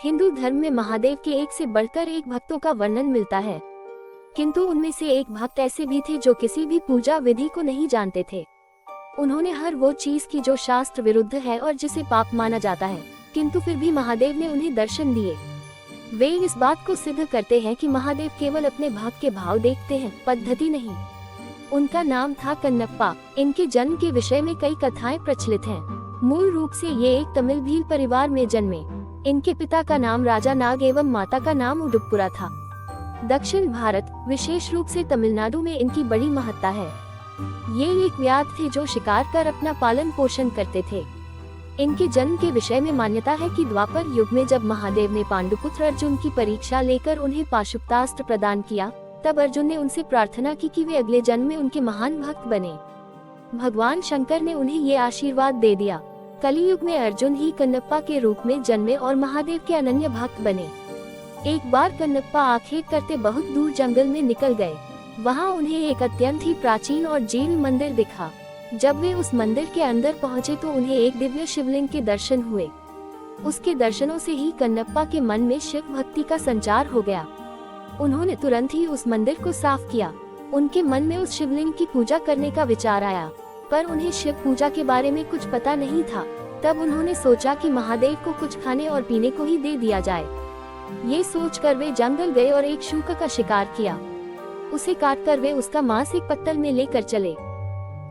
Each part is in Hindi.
हिंदू धर्म में महादेव के एक से बढ़कर एक भक्तों का वर्णन मिलता है, किंतु उनमें से एक भक्त ऐसे भी थे जो किसी भी पूजा विधि को नहीं जानते थे। उन्होंने हर वो चीज की जो शास्त्र विरुद्ध है और जिसे पाप माना जाता है, किंतु फिर भी महादेव ने उन्हें दर्शन दिए। वे इस बात को सिद्ध करते हैं कि महादेव केवल अपने भक्त के भाव देखते हैं, पद्धति नहीं। उनका नाम था कन्नप्पा। इनके जन्म के विषय में कई कथाएं प्रचलित हैं। मूल रूप से ये एक तमिल भील परिवार में जन्मे। इनके पिता का नाम राजा नाग एवं माता का नाम उडुपुरा था। दक्षिण भारत, विशेष रूप से तमिलनाडु में इनकी बड़ी महत्ता है। ये एक व्याध थे जो शिकार कर अपना पालन पोषण करते थे। इनके जन्म के विषय में मान्यता है कि द्वापर युग में जब महादेव ने पांडुपुत्र अर्जुन की परीक्षा लेकर उन्हें पाशुपतास्त्र प्रदान किया, तब अर्जुन ने उनसे प्रार्थना की कि वे अगले जन्म में उनके महान भक्त बने। भगवान शंकर ने उन्हें ये आशीर्वाद दे दिया। कलियुग में अर्जुन ही कन्नप्पा के रूप में जन्मे और महादेव के अनन्य भक्त बने। एक बार कन्नप्पा आखेट करते बहुत दूर जंगल में निकल गए। वहाँ उन्हें एक अत्यंत ही प्राचीन और जीर्ण मंदिर दिखा। जब वे उस मंदिर के अंदर पहुँचे तो उन्हें एक दिव्य शिवलिंग के दर्शन हुए। उसके दर्शनों से ही कन्नप्पा के मन में शिव भक्ति का संचार हो गया। उन्होंने तुरंत ही उस मंदिर को साफ किया। उनके मन में उस शिवलिंग की पूजा करने का विचार आया, पर उन्हें शिव पूजा के बारे में कुछ पता नहीं था। तब उन्होंने सोचा कि महादेव को कुछ खाने और पीने को ही दे दिया जाए। ये सोचकर वे जंगल गए और एक शूक का शिकार किया। उसे काटकर वे उसका मांस एक पत्तल में लेकर चले।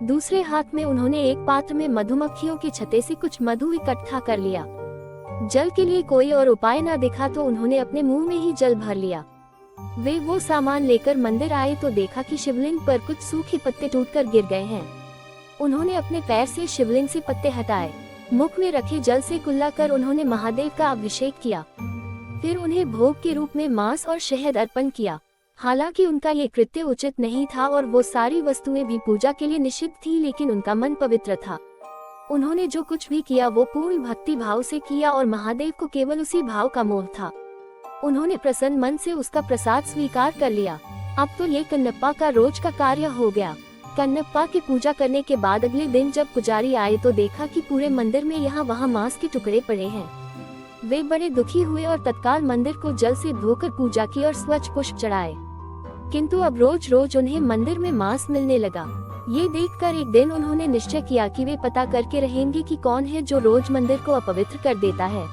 दूसरे हाथ में उन्होंने एक पात्र में मधुमक्खियों के छत्ते से कुछ मधु इकट्ठा कर लिया। जल के लिए कोई और उपाय न दिखा तो उन्होंने अपने मुंह में ही जल भर लिया। वे वो सामान लेकर मंदिर आए तो देखा कि शिवलिंग पर कुछ सूखे पत्ते टूटकर गिर गए हैं। उन्होंने अपने पैर से शिवलिंग से पत्ते हटाए। मुख में रखे जल से कुल्ला कर उन्होंने महादेव का अभिषेक किया। फिर उन्हें भोग के रूप में मांस और शहद अर्पण किया। हालांकि उनका ये कृत्य उचित नहीं था और वो सारी वस्तुएं भी पूजा के लिए निषिद्ध थी, लेकिन उनका मन पवित्र था। उन्होंने जो कुछ भी किया वो पूर्ण भक्ति भाव से किया और महादेव को केवल उसी भाव का मोह था। उन्होंने प्रसन्न मन से उसका प्रसाद स्वीकार कर लिया। अब तो ये कन्नप्पा का रोज का कार्य हो गया। कन्नप्पा की पूजा करने के बाद अगले दिन जब पुजारी आए तो देखा कि पूरे मंदिर में यहाँ वहाँ मांस के टुकड़े पड़े हैं। वे बड़े दुखी हुए और तत्काल मंदिर को जल से धोकर पूजा की और स्वच्छ पुष्प चढ़ाए। किंतु अब रोज रोज उन्हें मंदिर में मांस मिलने लगा। ये देखकर एक दिन उन्होंने निश्चय किया कि वे पता करके रहेंगे कि कौन है जो रोज मंदिर को अपवित्र कर देता है।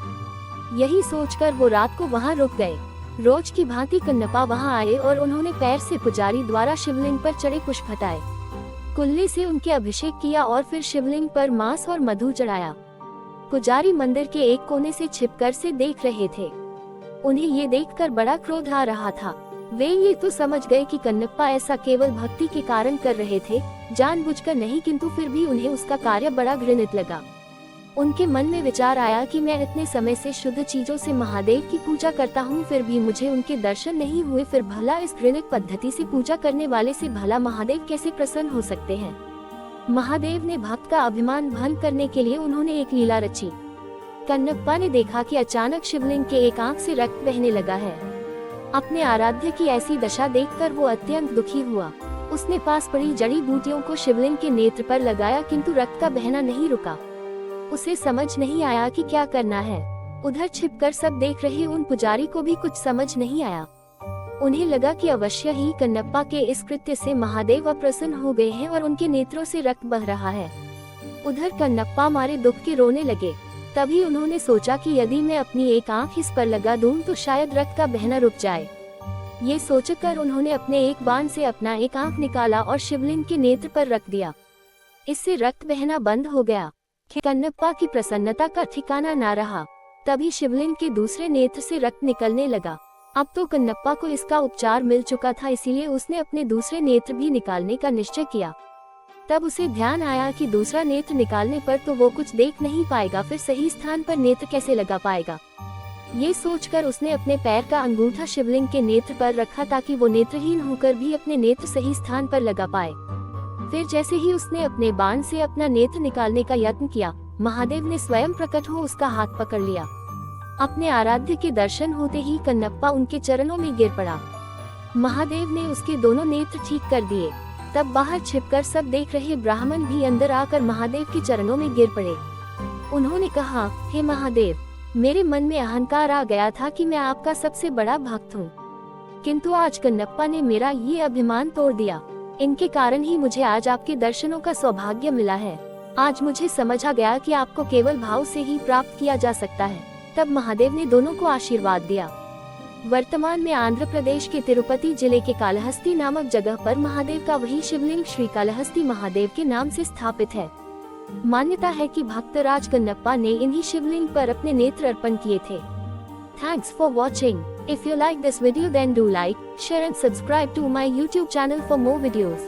यही सोचकर वो रात को वहाँ रुक गए। रोज की भांति कन्नप्पा वहाँ आए और उन्होंने पैर से पुजारी द्वारा शिवलिंग पर चढ़े पुष्प हटाए, कुल्ले से उनके अभिषेक किया और फिर शिवलिंग पर मांस और मधु चढ़ाया। पुजारी मंदिर के एक कोने से छिपकर से देख रहे थे। उन्हें ये देखकर बड़ा क्रोध आ रहा था। वे ये तो समझ गए कि कन्नप्पा ऐसा केवल भक्ति के कारण कर रहे थे, जानबूझकर नहीं, किंतु फिर भी उन्हें उसका कार्य बड़ा घृणित लगा। उनके मन में विचार आया कि मैं इतने समय से शुद्ध चीजों से महादेव की पूजा करता हूँ, फिर भी मुझे उनके दर्शन नहीं हुए। फिर भला इस घृणित पद्धति से पूजा करने वाले से भला महादेव कैसे प्रसन्न हो सकते हैं। महादेव ने भक्त का अभिमान भंग करने के लिए उन्होंने एक लीला रची। कन्नप्पा ने देखा कि अचानक शिवलिंग के एक आंख से रक्त बहने लगा है। अपने आराध्य की ऐसी दशा देखकर वो अत्यंत दुखी हुआ। उसने पास पड़ी जड़ी बूटियों को शिवलिंग के नेत्र पर लगाया, किंतु रक्त का बहना नहीं रुका। उसे समझ नहीं आया कि क्या करना है। उधर छिपकर सब देख रहे उन पुजारी को भी कुछ समझ नहीं आया। उन्हें लगा कि अवश्य ही कन्नप्पा के इस कृत्य से महादेव अप्रसन्न हो गए हैं और उनके नेत्रों से रक्त बह रहा है। उधर कन्नप्पा मारे दुख के रोने लगे। तभी उन्होंने सोचा कि यदि मैं अपनी एक आंख इस पर लगा दूं तो शायद रक्त का बहना रुक जाए। ये सोचकर उन्होंने अपने एक बाण से अपना एक आंख निकाला और शिवलिंग के नेत्र पर रख दिया। इससे रक्त बहना बंद हो गया। कन्नप्पा की प्रसन्नता का ठिकाना ना रहा। तभी शिवलिंग के दूसरे नेत्र से रक्त निकलने लगा। अब तो कन्नप्पा को इसका उपचार मिल चुका था, इसीलिए उसने अपने दूसरे नेत्र भी निकालने का निश्चय किया। तब उसे ध्यान आया कि दूसरा नेत्र निकालने पर तो वो कुछ देख नहीं पाएगा, फिर सही स्थान पर नेत्र कैसे लगा पाएगा। ये सोचकर उसने अपने पैर का अंगूठा शिवलिंग के नेत्र पर रखा ताकि वो नेत्रहीन होकर भी अपने नेत्र सही स्थान पर लगा पाए। फिर जैसे ही उसने अपने बाण से अपना नेत्र निकालने का यत्न किया, महादेव ने स्वयं प्रकट हो उसका हाथ पकड़ लिया। अपने आराध्य के दर्शन होते ही कन्नप्पा उनके चरणों में गिर पड़ा। महादेव ने उसके दोनों नेत्र ठीक कर दिए। तब बाहर छिपकर सब देख रहे ब्राह्मण भी अंदर आकर महादेव के चरणों में गिर पड़े। उन्होंने कहा, हे महादेव, मेरे मन में अहंकार आ गया था कि मैं आपका सबसे बड़ा भक्त हूँ, किंतु आज कन्नप्पा ने मेरा ये अभिमान तोड़ दिया। इनके कारण ही मुझे आज आपके दर्शनों का सौभाग्य मिला है। आज मुझे समझ आ गया कि आपको केवल भाव से ही प्राप्त किया जा सकता है। तब महादेव ने दोनों को आशीर्वाद दिया। वर्तमान में आंध्र प्रदेश के तिरुपति जिले के कालहस्ती नामक जगह पर महादेव का वही शिवलिंग श्री कालहस्ती महादेव के नाम से स्थापित है। मान्यता है कि भक्त राज कन्नप्पा ने इन्हीं शिवलिंग पर अपने नेत्र अर्पण किए थे। Thanks for watching. If you like this video then do like, share and subscribe to my YouTube channel for more videos.